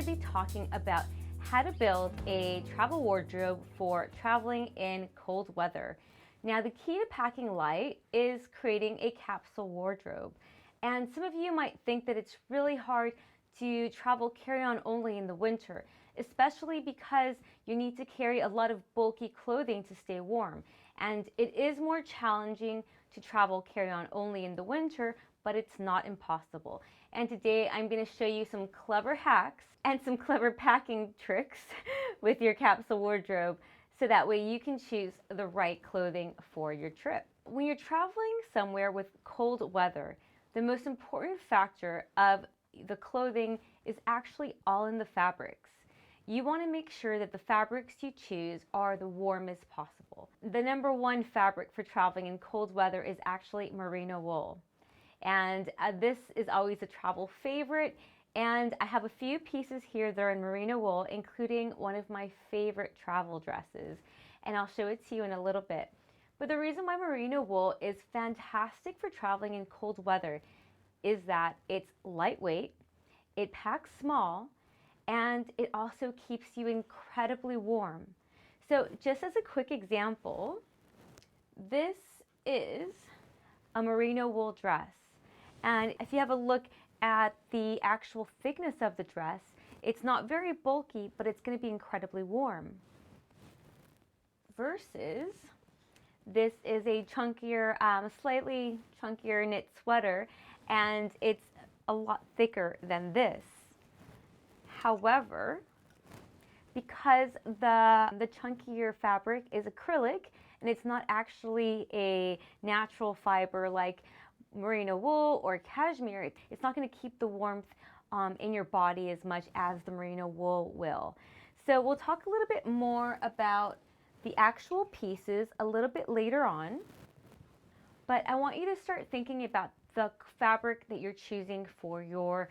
to be talking about how to build a travel wardrobe for traveling in cold weather. Now, the key to packing light is creating a capsule wardrobe. And some of you might think that it's really hard to travel carry-on only in the winter, especially because you need to carry a lot of bulky clothing to stay warm. And it is more challenging to travel carry-on only in the winter, but it's not impossible. And today I'm going to show you some clever hacks and some clever packing tricks with your capsule wardrobe, so that way you can choose the right clothing for your trip. When you're traveling somewhere with cold weather, the most important factor of the clothing is actually all in the fabrics. You want to make sure that the fabrics you choose are the warmest possible. The number one fabric for traveling in cold weather is actually merino wool. And this is always a travel favorite. And I have a few pieces here that are in merino wool, including one of my favorite travel dresses. And I'll show it to you in a little bit. But the reason why merino wool is fantastic for traveling in cold weather is that it's lightweight, it packs small, and it also keeps you incredibly warm. So just as a quick example, this is a merino wool dress. And if you have a look at the actual thickness of the dress, it's not very bulky, but it's going to be incredibly warm. Versus this is a chunkier, slightly chunkier knit sweater, and it's a lot thicker than this. However, because the chunkier fabric is acrylic and it's not actually a natural fiber like merino wool or cashmere, it's not going to keep the warmth in your body as much as the merino wool will. So we'll talk a little bit more about the actual pieces a little bit later on, but I want you to start thinking about the fabric that you're choosing for your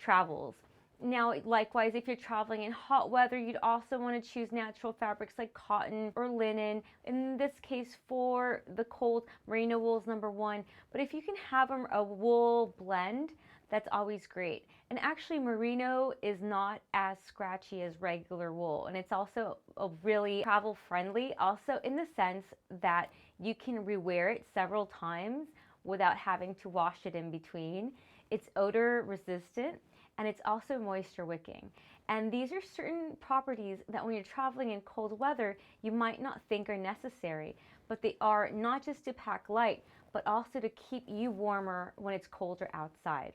travels. Now, likewise, if you're traveling in hot weather, you'd also want to choose natural fabrics like cotton or linen. In this case, for the cold, merino wool is number one. But if you can have a wool blend, that's always great. And actually, merino is not as scratchy as regular wool. And it's also a really travel friendly, also in the sense that you can rewear it several times without having to wash it in between. It's odor resistant, and it's also moisture wicking. And these are certain properties that when you're traveling in cold weather, you might not think are necessary, but they are, not just to pack light, but also to keep you warmer when it's colder outside.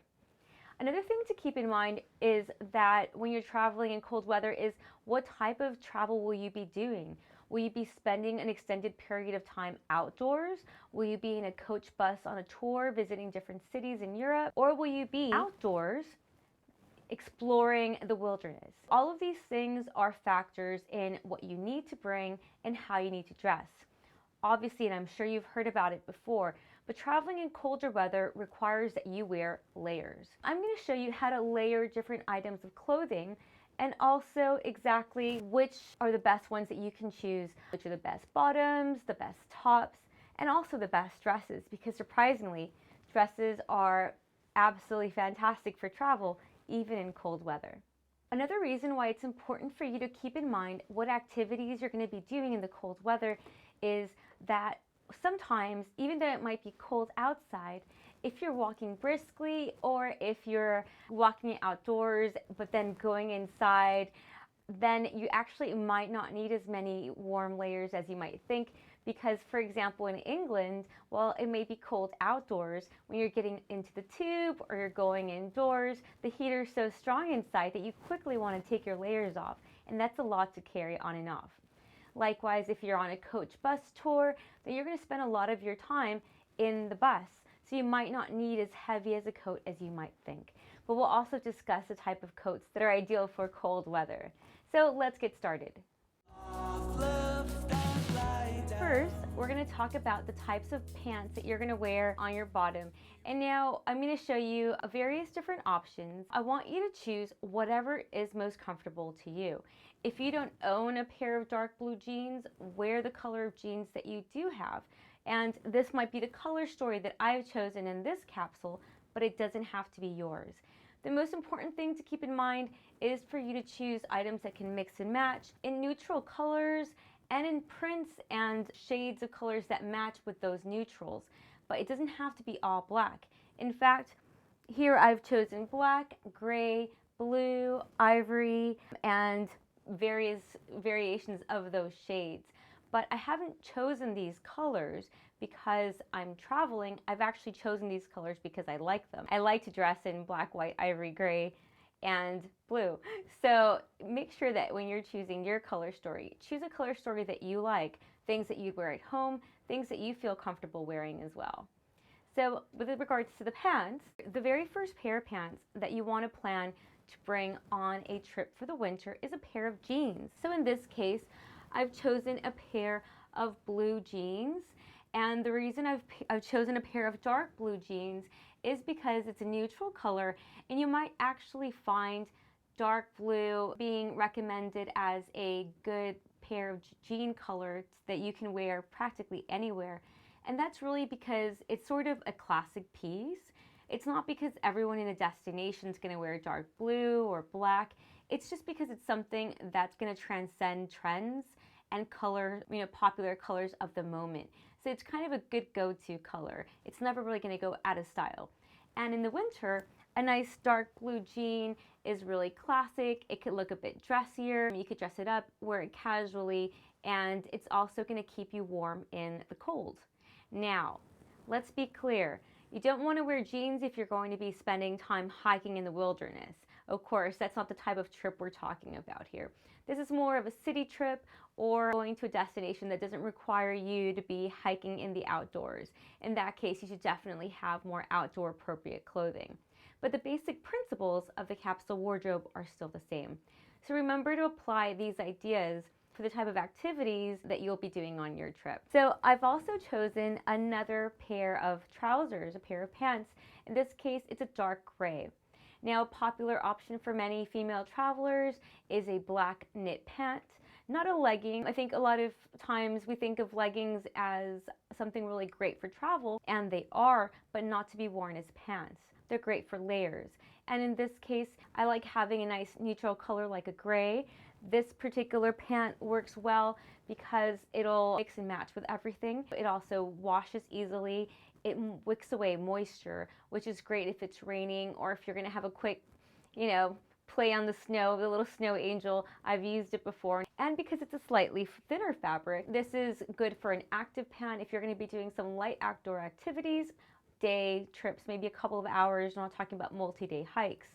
Another thing to keep in mind is that when you're traveling in cold weather is what type of travel will you be doing? Will you be spending an extended period of time outdoors? Will you be in a coach bus on a tour visiting different cities in Europe? Or will you be outdoors exploring the wilderness? All of these things are factors in what you need to bring and how you need to dress. Obviously, and I'm sure you've heard about it before, but traveling in colder weather requires that you wear layers. I'm going to show you how to layer different items of clothing and also exactly which are the best ones that you can choose, which are the best bottoms, the best tops, and also the best dresses, because surprisingly, dresses are absolutely fantastic for travel, even in cold weather. Another reason why it's important for you to keep in mind what activities you're going to be doing in the cold weather is that sometimes, even though it might be cold outside, if you're walking briskly or if you're walking outdoors but then going inside, then you actually might not need as many warm layers as you might think. Because, for example, in England, while it may be cold outdoors, when you're getting into the tube or you're going indoors, the heater is so strong inside that you quickly want to take your layers off. And that's a lot to carry on and off. Likewise, if you're on a coach bus tour, then you're going to spend a lot of your time in the bus. So you might not need as heavy as a coat as you might think. But we'll also discuss the type of coats that are ideal for cold weather. So let's get started. First, we're going to talk about the types of pants that you're going to wear on your bottom. And now I'm going to show you various different options. I want you to choose whatever is most comfortable to you. If you don't own a pair of dark blue jeans, wear the color of jeans that you do have. And this might be the color story that I've chosen in this capsule, but it doesn't have to be yours. The most important thing to keep in mind is for you to choose items that can mix and match in neutral colors and in prints and shades of colors that match with those neutrals. But it doesn't have to be all black. In fact, here I've chosen black, gray, blue, ivory, and various variations of those shades. But I haven't chosen these colors because I'm traveling. I've actually chosen these colors because I like them. I like to dress in black, white, ivory, gray, and blue. So make sure that when you're choosing your color story, choose a color story that you like, things that you'd wear at home, things that you feel comfortable wearing as well. So with regards to the pants, the very first pair of pants that you want to plan to bring on a trip for the winter is a pair of jeans. So in this case, I've chosen a pair of blue jeans, and the reason I've chosen a pair of dark blue jeans is because it's a neutral color, and you might actually find dark blue being recommended as a good pair of jean color that you can wear practically anywhere. And that's really because it's sort of a classic piece. It's not because everyone in a destination is going to wear dark blue or black. It's just because it's something that's going to transcend trends and color, popular colors of the moment. So it's kind of a good go-to color. It's never really going to go out of style. And in the winter, a nice dark blue jean is really classic. It could look a bit dressier. You could dress it up, wear it casually, and it's also going to keep you warm in the cold. Now, let's be clear. You don't want to wear jeans if you're going to be spending time hiking in the wilderness. Of course, that's not the type of trip we're talking about here. This is more of a city trip or going to a destination that doesn't require you to be hiking in the outdoors. In that case, you should definitely have more outdoor appropriate clothing. But the basic principles of the capsule wardrobe are still the same. So remember to apply these ideas for the type of activities that you'll be doing on your trip. So I've also chosen another pair of trousers, a pair of pants. In this case, it's a dark gray. Now, a popular option for many female travelers is a black knit pant, not a legging. I think a lot of times we think of leggings as something really great for travel, and they are, but not to be worn as pants. They're great for layers. And in this case, I like having a nice neutral color like a gray. This particular pant works well because it'll mix and match with everything. It also washes easily. It wicks away moisture, which is great if it's raining or if you're going to have a quick, play on the snow, the little snow angel. I've used it before. And because it's a slightly thinner fabric, this is good for an active pant if you're going to be doing some light outdoor activities, day trips, maybe a couple of hours. I'm not talking about multi-day hikes.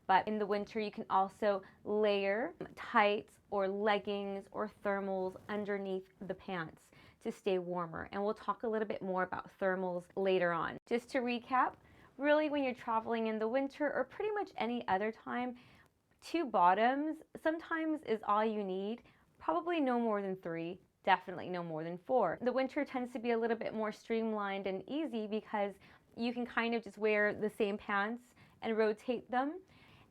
But in the winter, you can also layer tights or leggings or thermals underneath the pants to stay warmer. And we'll talk a little bit more about thermals later on. Just to recap, really when you're traveling in the winter or pretty much any other time, 2 bottoms sometimes is all you need. Probably no more than 3. Definitely no more than 4. The winter tends to be a little bit more streamlined and easy because you can kind of just wear the same pants and rotate them.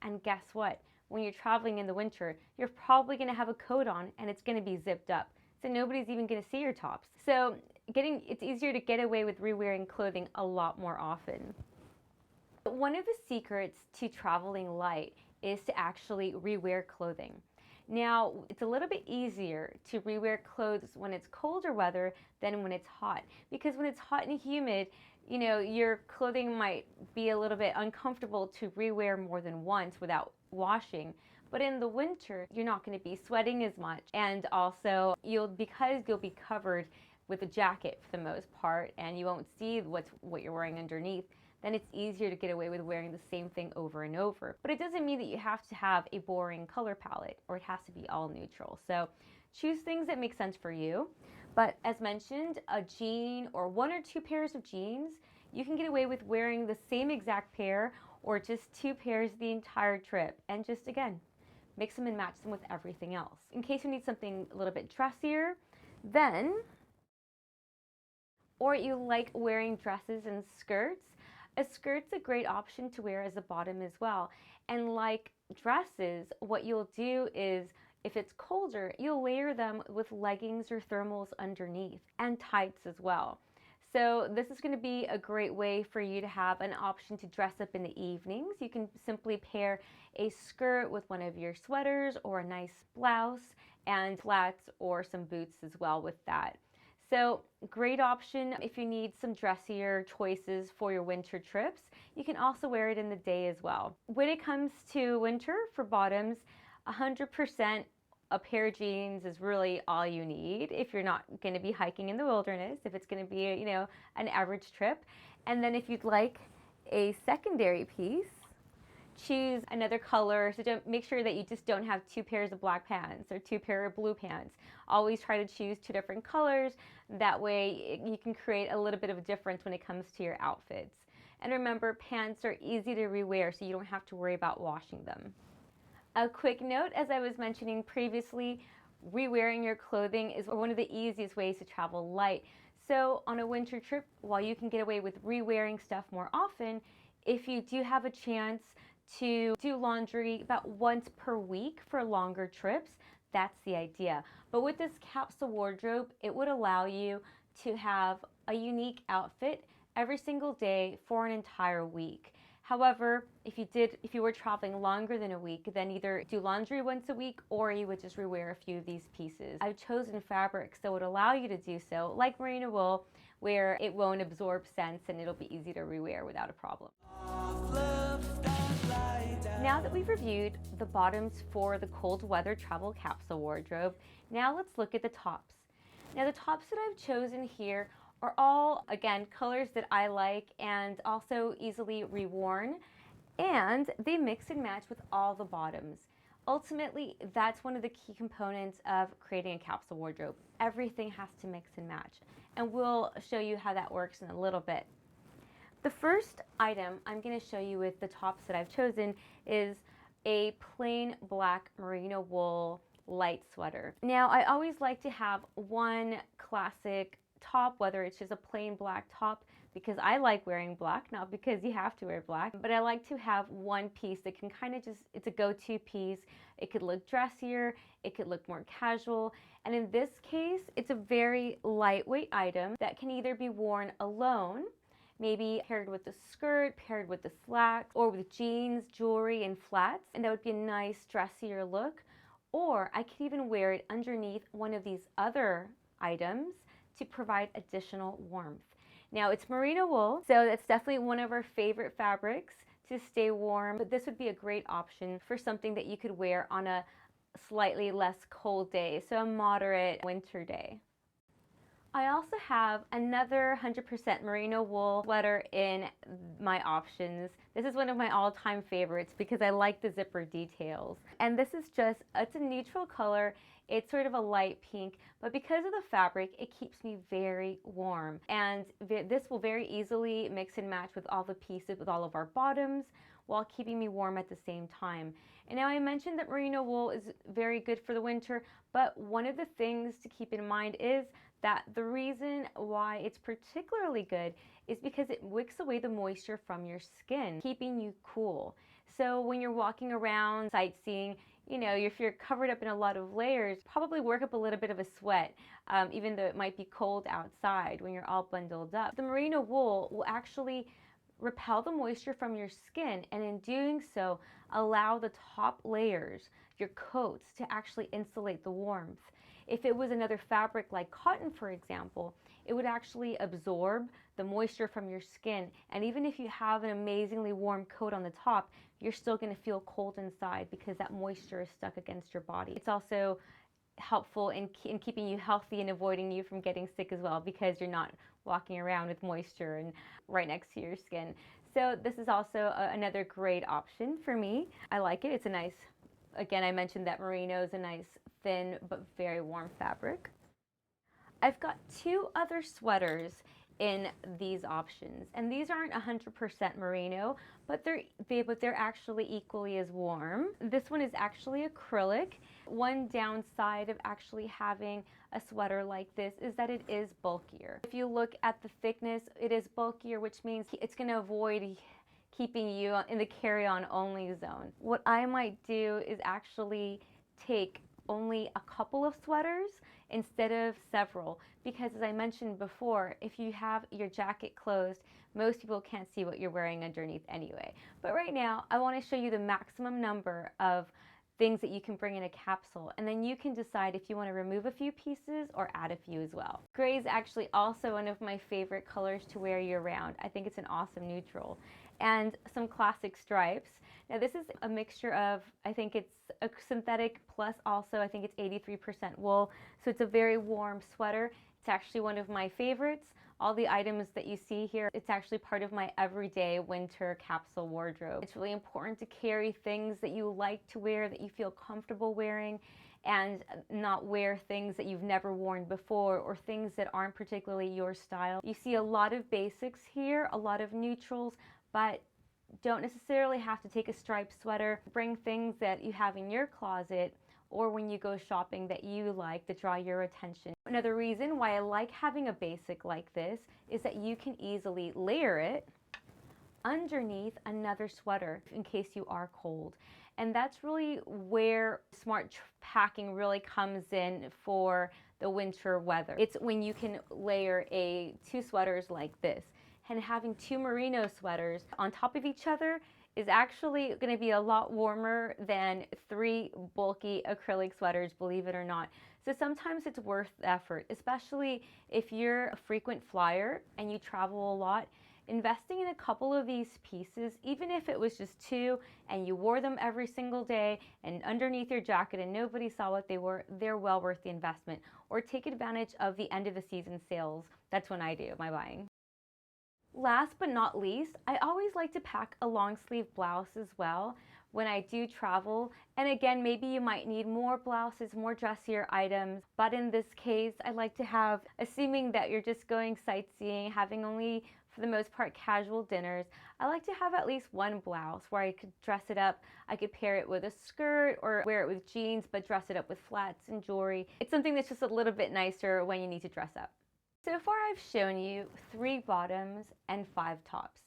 And guess what? When you're traveling in the winter, you're probably going to have a coat on and it's going to be zipped up. So nobody's even going to see your tops. So it's easier to get away with re-wearing clothing a lot more often. One of the secrets to traveling light is to actually re-wear clothing. Now, it's a little bit easier to re-wear clothes when it's colder weather than when it's hot. Because when it's hot and humid, your clothing might be a little bit uncomfortable to re-wear more than once without washing. But in the winter, you're not going to be sweating as much. And also, because you'll be covered with a jacket for the most part, and you won't see what you're wearing underneath, then it's easier to get away with wearing the same thing over and over. But it doesn't mean that you have to have a boring color palette or it has to be all neutral. So choose things that make sense for you. But as mentioned, a jean or 1 or 2 pairs of jeans, you can get away with wearing the same exact pair or just 2 pairs the entire trip. And just again, mix them and match them with everything else. In case you need something a little bit dressier, then, or you like wearing dresses and skirts, a skirt's a great option to wear as a bottom as well. And like dresses, what you'll do is, if it's colder, you'll layer them with leggings or thermals underneath and tights as well. So this is going to be a great way for you to have an option to dress up in the evenings. You can simply pair a skirt with one of your sweaters or a nice blouse and flats or some boots as well with that. So great option if you need some dressier choices for your winter trips. You can also wear it in the day as well. When it comes to winter for bottoms, 100% a pair of jeans is really all you need if you're not going to be hiking in the wilderness, if it's going to be, an average trip. And then if you'd like a secondary piece, choose another color. So don't make sure that you just don't have two pairs of black pants or two pair of blue pants. Always try to choose two different colors. That way you can create a little bit of a difference when it comes to your outfits. And remember, pants are easy to rewear, so you don't have to worry about washing them. A quick note, as I was mentioning previously, rewearing your clothing is one of the easiest ways to travel light. So on a winter trip, while you can get away with rewearing stuff more often, if you do have a chance to do laundry about once per week for longer trips, that's the idea. But with this capsule wardrobe, it would allow you to have a unique outfit every single day for an entire week. However, if you were traveling longer than a week, then either do laundry once a week or you would just rewear a few of these pieces. I've chosen fabrics that would allow you to do so, like merino wool, where it won't absorb scents and it'll be easy to rewear without a problem. Now that we've reviewed the bottoms for the cold weather travel capsule wardrobe, now let's look at the tops. Now the tops that I've chosen here are all, again, colors that I like and also easily reworn, and they mix and match with all the bottoms. Ultimately, that's one of the key components of creating a capsule wardrobe. Everything has to mix and match, and we'll show you how that works in a little bit. The first item I'm going to show you with the tops that I've chosen is a plain black merino wool light sweater. Now, I always like to have one classic top, whether it's just a plain black top, because I like wearing black, not because you have to wear black, but I like to have one piece that can kind of it's a go-to piece. It could look dressier, it could look more casual, and in this case, it's a very lightweight item that can either be worn alone, maybe paired with the skirt, paired with the slacks, or with jeans, jewelry, and flats, and that would be a nice dressier look. Or I could even wear it underneath one of these other items to provide additional warmth. Now it's merino wool, so that's definitely one of our favorite fabrics to stay warm, but this would be a great option for something that you could wear on a slightly less cold day, so a moderate winter day. I also have another 100% merino wool sweater in my options. This is one of my all-time favorites because I like the zipper details. And this is it's a neutral color. It's sort of a light pink, but because of the fabric, it keeps me very warm. And this will very easily mix and match with all the pieces, with all of our bottoms, while keeping me warm at the same time. And now I mentioned that merino wool is very good for the winter, but one of the things to keep in mind is that the reason why it's particularly good is because it wicks away the moisture from your skin, keeping you cool. So when you're walking around sightseeing, if you're covered up in a lot of layers, probably work up a little bit of a sweat, even though it might be cold outside when you're all bundled up. The merino wool will actually repel the moisture from your skin, and in doing so, allow the top layers, your coats, to actually insulate the warmth. If it was another fabric like cotton, for example, it would actually absorb the moisture from your skin, and even if you have an amazingly warm coat on the top, you're still going to feel cold inside because that moisture is stuck against your body. It's also helpful in keeping you healthy and avoiding you from getting sick as well, because you're not walking around with moisture and right next to your skin. So this is also another great option for me. I like it. It's a nice, again, I mentioned that merino is a nice thin but very warm fabric. I've got two other sweaters in these options, and these aren't 100% merino, but they're actually equally as warm. This one is actually acrylic. One downside of actually having a sweater like this is that it is bulkier. If you look at the thickness, it is bulkier, which means it's going to avoid keeping you in the carry-on only zone. What I might do is actually take only a couple of sweaters instead of several, because as I mentioned before, if you have your jacket closed, most people can't see what you're wearing underneath anyway. But right now, I want to show you the maximum number of things that you can bring in a capsule, and then you can decide if you want to remove a few pieces or add a few as well. Gray is actually also one of my favorite colors to wear year round. I think it's an awesome neutral. And some classic stripes. Now this is a mixture of, I think it's a synthetic plus also I think it's 83% wool, so it's a very warm sweater. It's actually one of my favorites. All the items that you see here, it's actually part of my everyday winter capsule wardrobe. It's really important to carry things that you like to wear, that you feel comfortable wearing, and not wear things that you've never worn before or things that aren't particularly your style. You see a lot of basics here, a lot of neutrals, but don't necessarily have to take a striped sweater. Bring things that you have in your closet or when you go shopping that you like to draw your attention. Another reason why I like having a basic like this is that you can easily layer it underneath another sweater in case you are cold. And that's really where smart packing really comes in for the winter weather. It's when you can layer two sweaters like this. And having two merino sweaters on top of each other is actually going to be a lot warmer than 3 bulky acrylic sweaters, believe it or not. So sometimes it's worth the effort, especially if you're a frequent flyer and you travel a lot. Investing in a couple of these pieces, even if it was just 2 and you wore them every single day and underneath your jacket and nobody saw what they were, they're well worth the investment. Or take advantage of the end of the season sales. That's when I do my buying. Last but not least, I always like to pack a long sleeve blouse as well when I do travel. And again, maybe you might need more blouses, more dressier items. But in this case, I like to have, assuming that you're just going sightseeing, having only, for the most part, casual dinners, I like to have at least one blouse where I could dress it up. I could pair it with a skirt or wear it with jeans, but dress it up with flats and jewelry. It's something that's just a little bit nicer when you need to dress up. So far I've shown you 3 bottoms and 5 tops.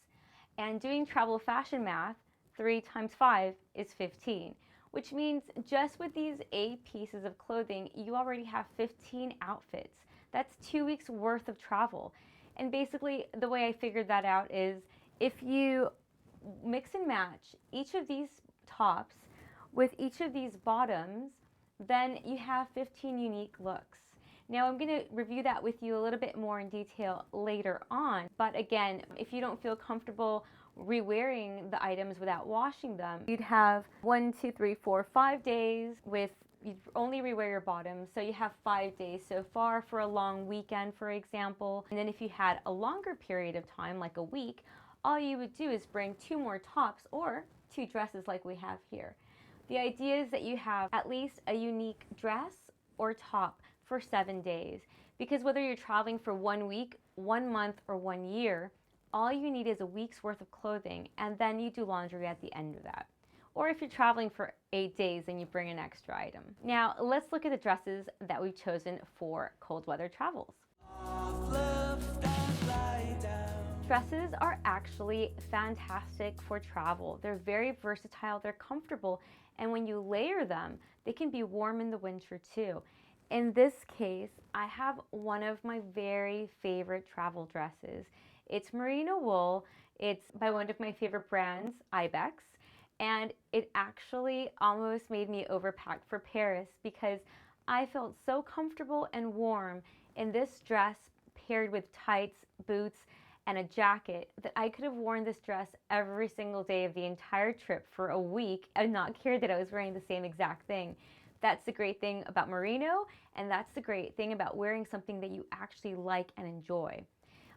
And doing travel fashion math, 3 times 5 is 15, which means just with these 8 pieces of clothing, you already have 15 outfits. That's 2 weeks worth of travel. And basically the way I figured that out is if you mix and match each of these tops with each of these bottoms, then you have 15 unique looks. Now I'm going to review that with you a little bit more in detail later on, but again, if you don't feel comfortable re-wearing the items without washing them, you'd have 1, 2, 3, 4, 5 days with, you'd only re-wear your bottoms, so you have 5 days so far for a long weekend, for example. And then if you had a longer period of time, like a week, all you would do is bring 2 more tops or 2 dresses like we have here. The idea is that you have at least a unique dress or top for 7 days, because whether you're traveling for 1 week, 1 month, or 1 year, all you need is a week's worth of clothing, and then you do laundry at the end of that. Or if you're traveling for 8 days, then you bring an extra item. Now let's look at the dresses that we've chosen for cold weather travels. Dresses are actually fantastic for travel. They're very versatile, they're comfortable, and when you layer them, they can be warm in the winter too. In this case, I have one of my very favorite travel dresses. It's merino wool. It's by one of my favorite brands, Ibex, and it actually almost made me overpack for Paris because I felt so comfortable and warm in this dress paired with tights, boots, and a jacket that I could have worn this dress every single day of the entire trip for a week and not care that I was wearing the same exact thing. That's the great thing about merino, and that's the great thing about wearing something that you actually like and enjoy.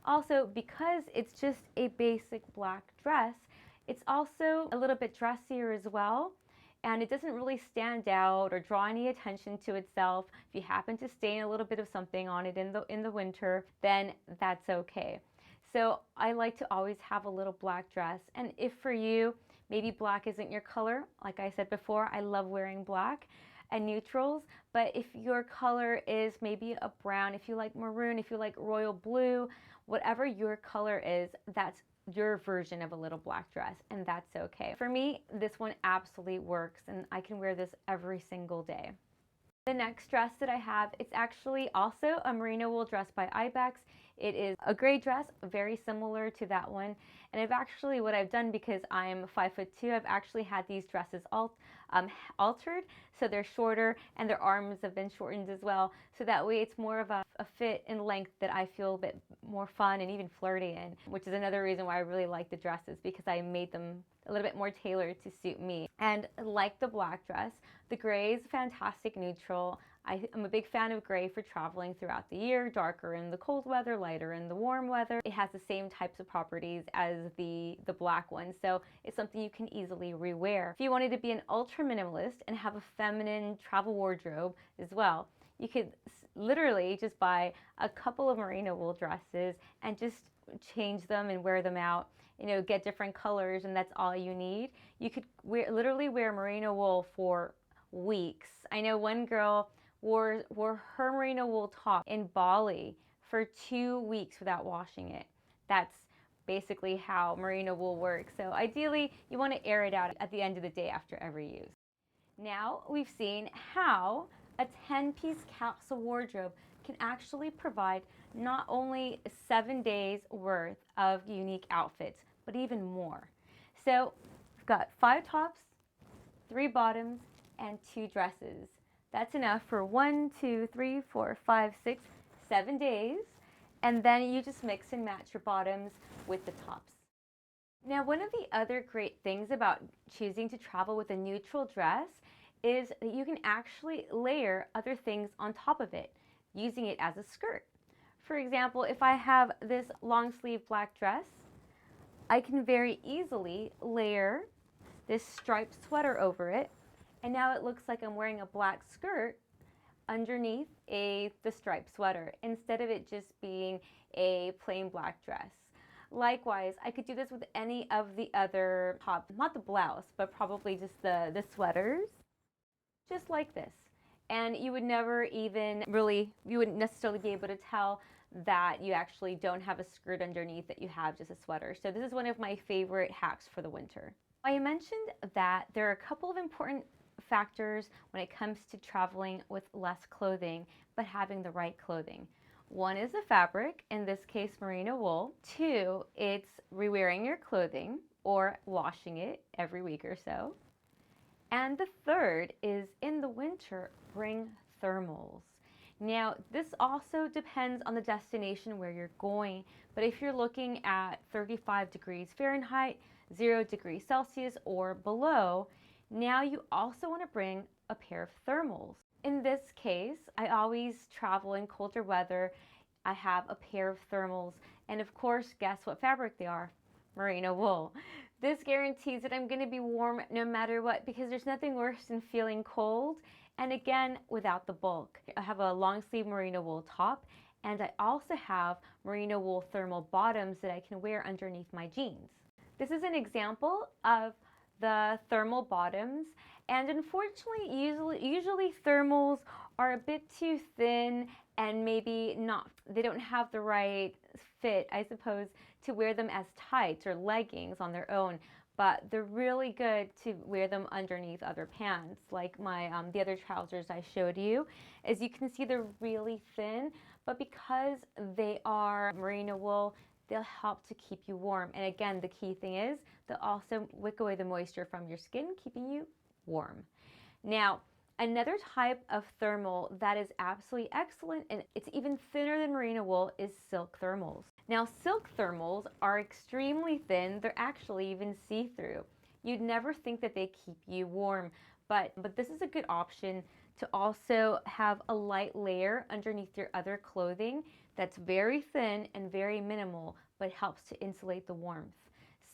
Also, because it's just a basic black dress, it's also a little bit dressier as well, and it doesn't really stand out or draw any attention to itself. If you happen to stain a little bit of something on it in the winter, then that's okay. So I like to always have a little black dress, and if for you, maybe black isn't your color, like I said before, I love wearing black and neutrals, but if your color is maybe a brown, if you like maroon, if you like royal blue, whatever your color is, that's your version of a little black dress, and that's okay. For me, this one absolutely works, and I can wear this every single day. The next dress that I have, it's actually also a merino wool dress by Ibex. It is a gray dress, very similar to that one. And what I've done, because I'm 5'2", I've actually had these dresses altered. So they're shorter and their arms have been shortened as well. So that way it's more of a fit and length that I feel a bit more fun and even flirty in, which is another reason why I really like the dresses, because I made them a little bit more tailored to suit me. And like the black dress, the gray is fantastic neutral. I'm a big fan of gray for traveling throughout the year, darker in the cold weather, lighter in the warm weather. It has the same types of properties as the black one, so it's something you can easily rewear. If you wanted to be an ultra minimalist and have a feminine travel wardrobe as well, you could literally just buy a couple of merino wool dresses and just change them and wear them out. You know, get different colors, and that's all you need. You could literally wear merino wool for weeks. I know one girl wore her merino wool top in Bali for 2 weeks without washing it. That's basically how merino wool works. So ideally, you want to air it out at the end of the day after every use. Now we've seen how a 10-piece capsule wardrobe can actually provide not only 7 days worth of unique outfits, but even more. So we've got 5 tops, 3 bottoms, and 2 dresses. That's enough for 1, 2, 3, 4, 5, 6, 7 days. And then you just mix and match your bottoms with the tops. Now, one of the other great things about choosing to travel with a neutral dress is that you can actually layer other things on top of it, using it as a skirt. For example, if I have this long sleeve black dress, I can very easily layer this striped sweater over it, and now it looks like I'm wearing a black skirt underneath the striped sweater, instead of it just being a plain black dress. Likewise, I could do this with any of the other top, not the blouse, but probably just the sweaters, just like this. And you would never even you wouldn't necessarily be able to tell that you actually don't have a skirt underneath, that you have just a sweater. So this is one of my favorite hacks for the winter. I mentioned that there are a couple of important factors when it comes to traveling with less clothing, but having the right clothing. One is the fabric, in this case merino wool. 2, it's rewearing your clothing or washing it every week or so. And the 3rd is, in the winter, bring thermals. Now, this also depends on the destination where you're going, but if you're looking at 35 degrees Fahrenheit, 0 degrees Celsius or below, now you also want to bring a pair of thermals. In this case, I always travel in colder weather. I have a pair of thermals, and of course, guess what fabric they are? Merino wool. This guarantees that I'm going to be warm no matter what, because there's nothing worse than feeling cold, and again, without the bulk. I have a long sleeve merino wool top, and I also have merino wool thermal bottoms that I can wear underneath my jeans. This is an example of the thermal bottoms, and unfortunately, usually thermals are a bit too thin and maybe they don't have the right fit, I suppose, to wear them as tights or leggings on their own. But they're really good to wear them underneath other pants, like the other trousers I showed you. As you can see, they're really thin, but because they are merino wool, they'll help to keep you warm. And again, the key thing is they'll also wick away the moisture from your skin, keeping you warm. Now, another type of thermal that is absolutely excellent, and it's even thinner than merino wool, is silk thermals. Now, silk thermals are extremely thin. They're actually even see-through. You'd never think that they keep you warm, but this is a good option to also have a light layer underneath your other clothing that's very thin and very minimal, but helps to insulate the warmth.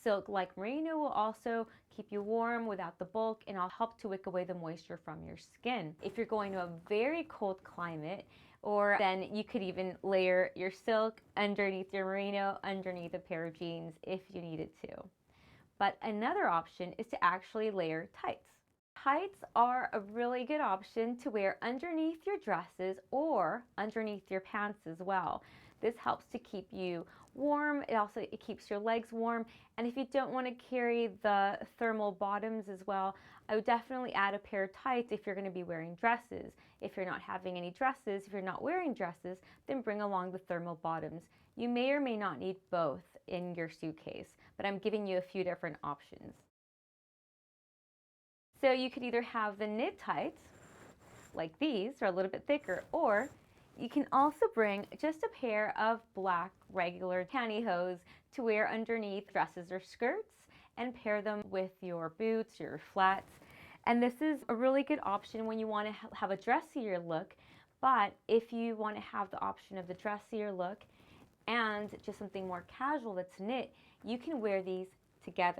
Silk, like merino, will also keep you warm without the bulk, and will help to wick away the moisture from your skin. If you're going to a very cold climate, or then you could even layer your silk underneath your merino, underneath a pair of jeans if you needed to. But another option is to actually layer tights. Tights are a really good option to wear underneath your dresses or underneath your pants as well. This helps to keep you warm. It keeps your legs warm. And if you don't want to carry the thermal bottoms as well, I would definitely add a pair of tights if you're going to be wearing dresses. If you're not having any dresses, if you're not wearing dresses, then bring along the thermal bottoms. You may or may not need both in your suitcase, but I'm giving you a few different options. So you could either have the knit tights, like these, or a little bit thicker, or you can also bring just a pair of black regular pantyhose to wear underneath dresses or skirts and pair them with your boots, your flats. And this is a really good option when you want to have a dressier look, but if you want to have the option of the dressier look and just something more casual that's knit, you can wear these together.